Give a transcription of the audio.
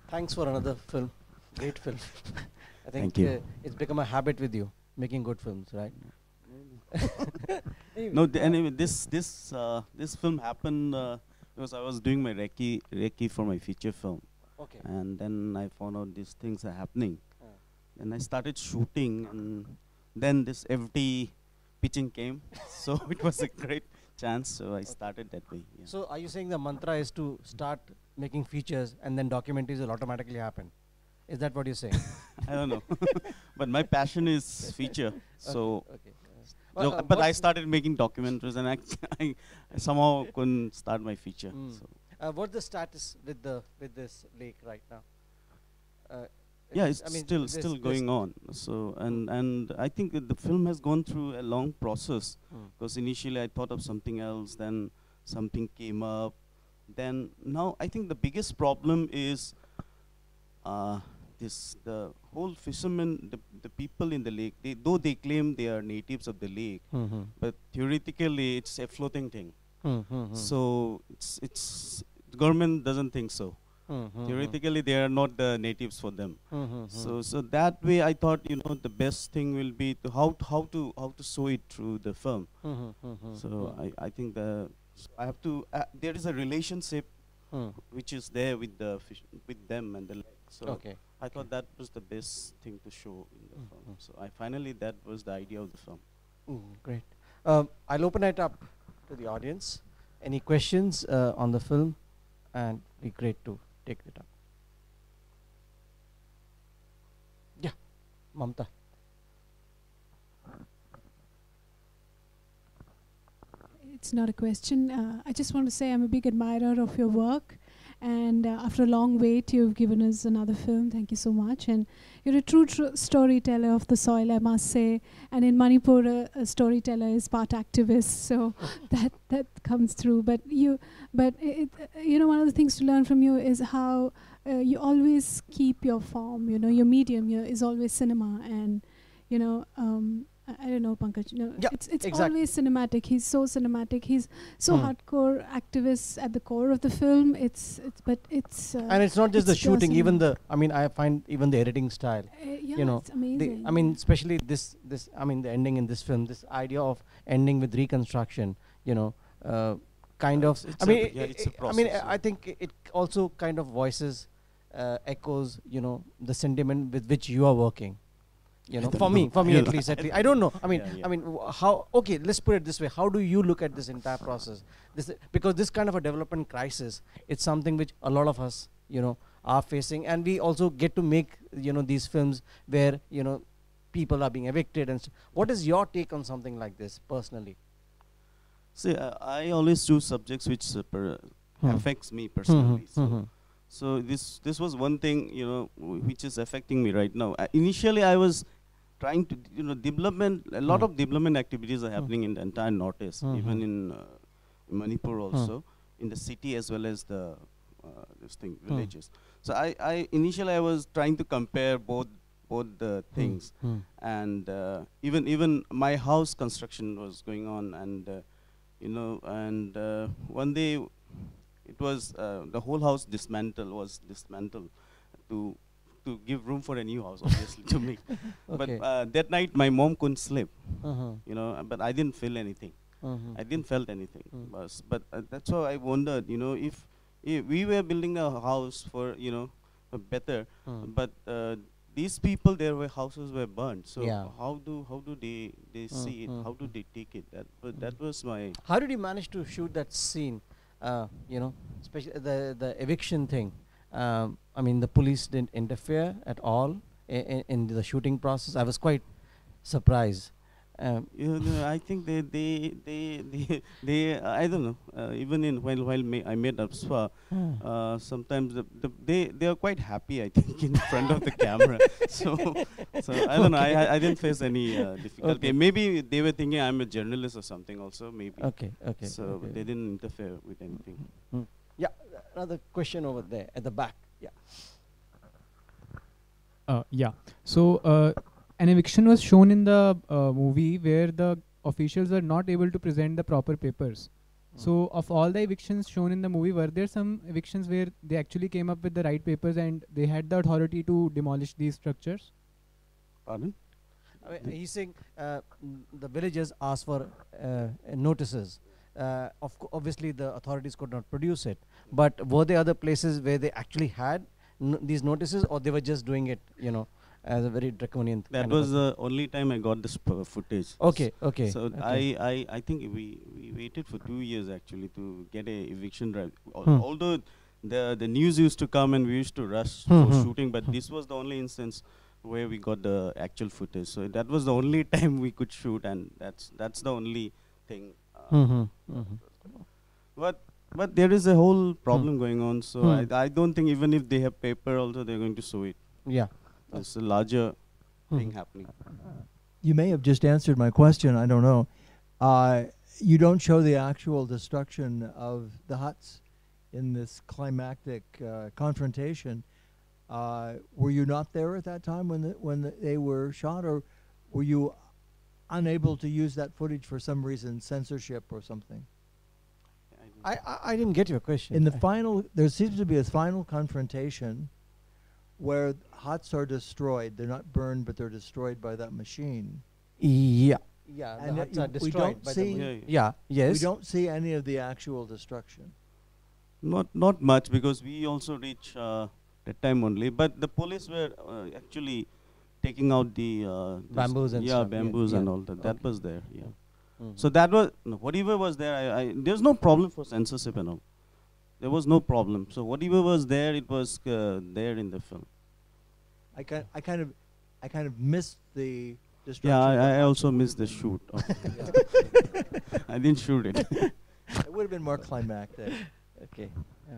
Thanks for another film. Great film. I think Thank you. it's become a habit with you, making good films, right? No, anyway, this film happened because I was doing my recce for my feature film, Okay. and then I found out these things are happening, and I started shooting, and then this FD pitching came, so it was a great chance. So I started that way. Yeah. So are you saying the mantra is to start making features and then documentaries will automatically happen? Is that what you're saying? I don't know, but my passion is feature. So, Okay. no, but I started making documentaries, and I somehow couldn't start my feature. So. What's the status with this lake right now? Yeah, it's I mean, still going on. So and I think that the film has gone through a long process, because initially I thought of something else, then something came up, then now I think the biggest problem is the whole fishermen, the people in the lake. Though they claim they are natives of the lake, but theoretically it's a floating thing. So it's the government doesn't think so. Theoretically, they are not the natives for them. So that way, I thought, the best thing will be to how to show it through the film. So I think I have to. There is a relationship which is there with with them and the lake. So I thought that was the best thing to show in the film. So finally that was the idea of the film. Great. I'll open it up to the audience. Any questions on the film? And it'd be great to take it up. Yeah, Mamta. It's not a question. I just want to say I'm a big admirer of your work. And after a long wait, you've given us another film. Thank you so much. And you're a true storyteller of the soil, I must say. And in Manipur, a storyteller is part activist, so that comes through. But one of the things to learn from you is how you always keep your form. Your medium is always cinema, and I don't know, Pankaj. It's exactly. Always cinematic. He's so cinematic. He's so hardcore activist at the core of the film. And it's not just the shooting. Even I find even the editing style. It's amazing. Especially this. The ending in this film. This idea of ending with reconstruction. Kind of. It's a process. I think it also kind of voices, echoes. The sentiment with which you are working. For me at least. I don't know. How? Okay, let's put it this way. How do you look at this entire process? Because this kind of a development crisis, it's something which a lot of us, are facing, and we also get to make, these films where, people are being evicted. And what is your take on something like this personally? See, I always choose subjects which affects me personally. So this was one thing, which is affecting me right now. Initially, I was trying to, a lot of development activities are happening in the entire Northeast, even in Manipur also, in the city as well as the villages. So initially I was trying to compare both the things, and even my house construction was going on, and one day it was the whole house was dismantled to give room for a new house, obviously, to me. Okay. But that night my mom couldn't sleep, but I didn't feel anything. I didn't felt anything. But that's how I wondered, if we were building a house for better, but these people, their houses were burned. So how do they see it? How do they take it? That was my. How did you manage to shoot that scene? Especially the eviction thing. The police didn't interfere at all in the shooting process. I was quite surprised. I think they I don't know. Even while I made Apswa, sometimes they are quite happy, I think, in front of the camera. So I don't know. I didn't face any difficulty. Okay. Maybe they were thinking I'm a journalist or something. Also, maybe. Okay. So they didn't interfere with anything. Yeah. Another question over there at the back. Yeah. So. An eviction was shown in the movie where the officials were not able to present the proper papers. So of all the evictions shown in the movie, were there some evictions where they actually came up with the right papers and they had the authority to demolish these structures? Pardon? He's saying the villagers asked for notices. Obviously, the authorities could not produce it. But were there other places where they actually had these notices, or they were just doing it, you know, as a very draconian? That was the only time I got this footage. Okay, okay. So okay. I think we waited for 2 years actually to get a eviction drive. Although the news used to come and we used to rush for shooting, but this was the only instance where we got the actual footage. So that was the only time we could shoot, and that's the only thing. But there is a whole problem going on. So I don't think even if they have paper, also they're going to show it. Yeah. There's a larger thing happening. You may have just answered my question. I don't know. You don't show the actual destruction of the huts in this climactic confrontation. Were you not there at that time when they were shot, or were you unable to use that footage for some reason, censorship or something? I didn't get your question. In the final, there seems to be a final confrontation where huts are destroyed. They're not burned, but they're destroyed by that machine. Yeah. Yeah, and the huts are destroyed. We don't see. Yes. We don't see any of the actual destruction. Not much, because we also reach that time only. But the police were actually taking out the bamboos and stuff. Bamboos and all that. That was there. Yeah. So that was whatever was there. There's no problem for censorship and all. There was no problem. So whatever was there, it was there in the film. I kind of missed the destruction. Yeah, I also missed the shoot. I didn't shoot it. It would have been more climactic. Okay. Yeah.